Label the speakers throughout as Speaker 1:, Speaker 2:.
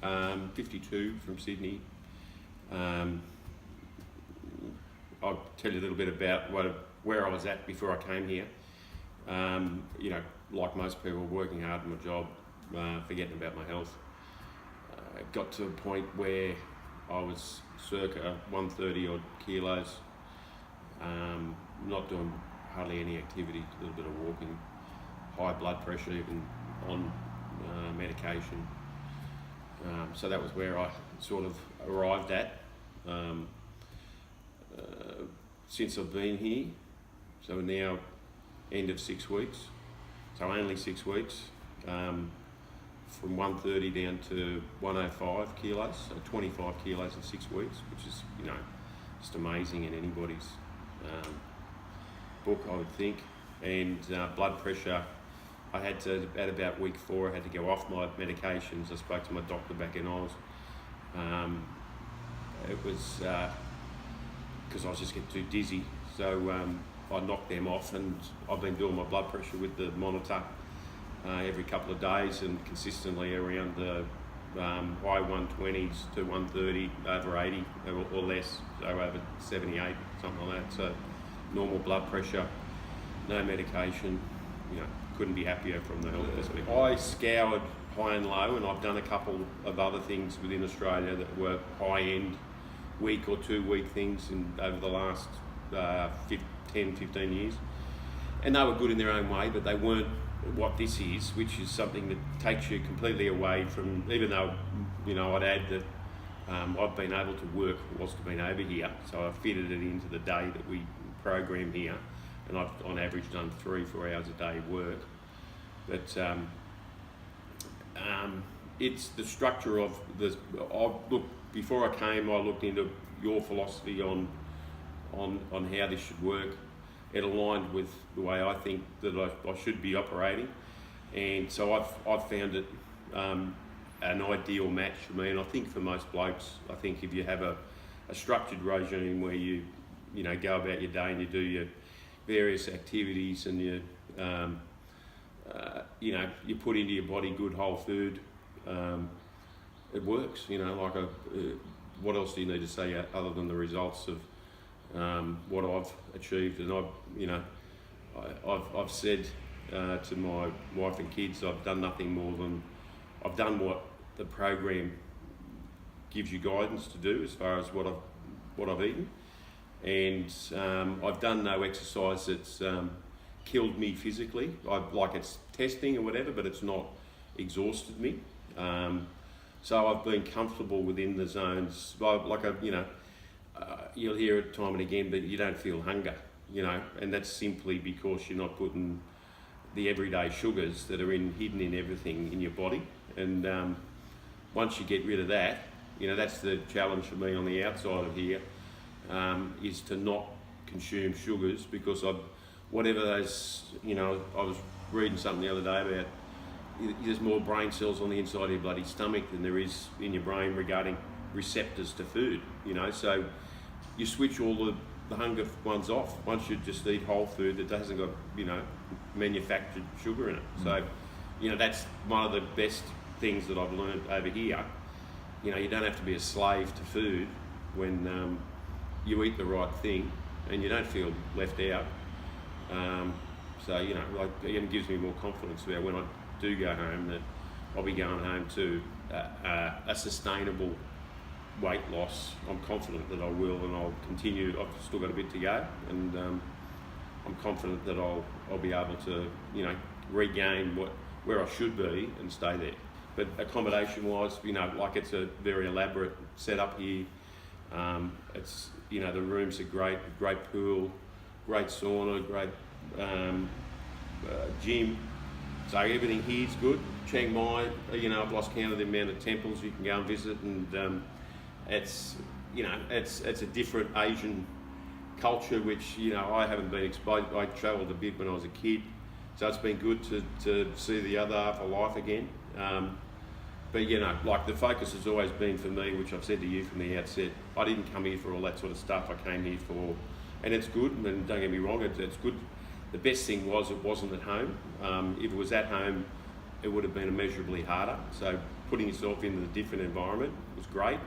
Speaker 1: 52 from Sydney. I'll tell you a little bit about where I was at before I came here. Like most people, working hard in my job, forgetting about my health. Got to a point where I was circa 130 odd kilos, not doing hardly any activity, a little bit of walking, high blood pressure, even on medication. So that was where I sort of arrived at. Since I've been here, so now end of 6 weeks, so only 6 weeks, from 130 down to 105 kilos, so 25 kilos in 6 weeks, which is, just amazing in anybody's book, I would think. And blood pressure, I had to, at about week 4, I had to go off my medications. I spoke to my doctor back in Oz. It was because I was just getting too dizzy, so I knocked them off, and I've been doing my blood pressure with the monitor every couple of days, and consistently around the high 120s to 130, over 80 or less, so over 78, something like that. So normal blood pressure, no medication, couldn't be happier from the health perspective. I scoured high and low, and I've done a couple of other things within Australia that were high-end, week or 2 week things over the last 10, 15 years. And they were good in their own way, but they weren't what this is, which is something that takes you completely away from, even though, I'd add that I've been able to work whilst I've been over here, so I've fitted it into the day that we program here, and I've on average done 3-4 hours a day work. But it's the structure of the. Before I came, I looked into your philosophy on how this should work. It aligned with the way I think that I should be operating, and so I've found it an ideal match for me, and I think for most blokes. I think if you have a structured regime where you go about your day and you do your various activities, and you you put into your body good whole food, it works. What else do you need to say other than the results of what I've achieved? And I've said to my wife and kids, I've done nothing more than I've done what the program gives you guidance to do as far as what I've eaten, and I've done no exercise that's killed me physically. It's testing or whatever, but it's not exhausted me. So I've been comfortable within the zones. You'll hear it time and again, but you don't feel hunger, and that's simply because you're not putting the everyday sugars that are hidden in everything in your body. And once you get rid of that, that's the challenge for me on the outside of here, is to not consume sugars, because whatever those, I was reading something the other day about there's more brain cells on the inside of your bloody stomach than there is in your brain regarding receptors to food, so you switch all the hunger ones off once you just eat whole food that hasn't got, manufactured sugar in it. So, that's one of the best things that I've learned over here. You don't have to be a slave to food when you eat the right thing, and you don't feel left out. So, it gives me more confidence about when I do go home, that I'll be going home to a sustainable weight loss. I'm confident that I will, and I'll continue. I've still got a bit to go, and I'm confident that I'll be able to, regain where I should be and stay there. But accommodation-wise, it's a very elaborate setup here. It's, the rooms are great pool, great sauna, great gym. So everything here's good. Chiang Mai, I've lost count of the amount of temples you can go and visit, and it's a different Asian culture, which I haven't been exposed. I travelled a bit when I was a kid, so it's been good to see the other half of life again. But the focus has always been for me, which I've said to you from the outset. I didn't come here for all that sort of stuff. I came here for, and it's good. And don't get me wrong, it's good. The best thing was it wasn't at home. If it was at home, it would have been immeasurably harder. So putting yourself into a different environment was great,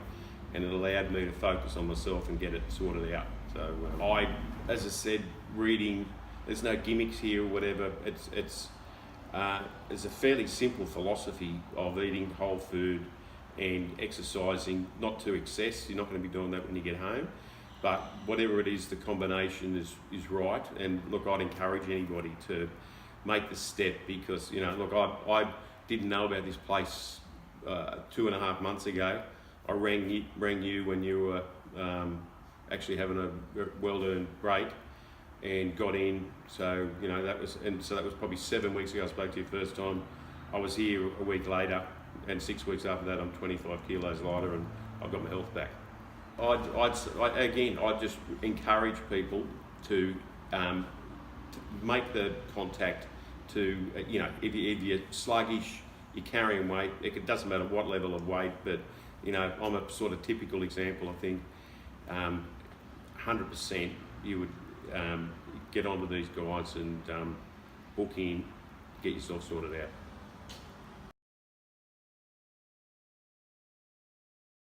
Speaker 1: and it allowed me to focus on myself and get it sorted out. So as I said, reading, there's no gimmicks here or whatever. It's a fairly simple philosophy of eating whole food and exercising, not to excess. You're not going to be doing that when you get home, but whatever it is, the combination is right. And look, I'd encourage anybody to make the step, because, you know, look, I didn't know about this place 2.5 months ago. I rang you when you were actually having a well-earned break, and got in. So, you know, that was probably 7 weeks ago I spoke to you first time. I was here a week later, and 6 weeks after that I'm 25 kilos lighter, and I've got my health back. I'd just encourage people to make the contact. To, you know, if you're sluggish, you're carrying weight, it doesn't matter what level of weight, but, you know, I'm a sort of typical example. I think 100% you would get onto these guys and book in, get yourself sorted out.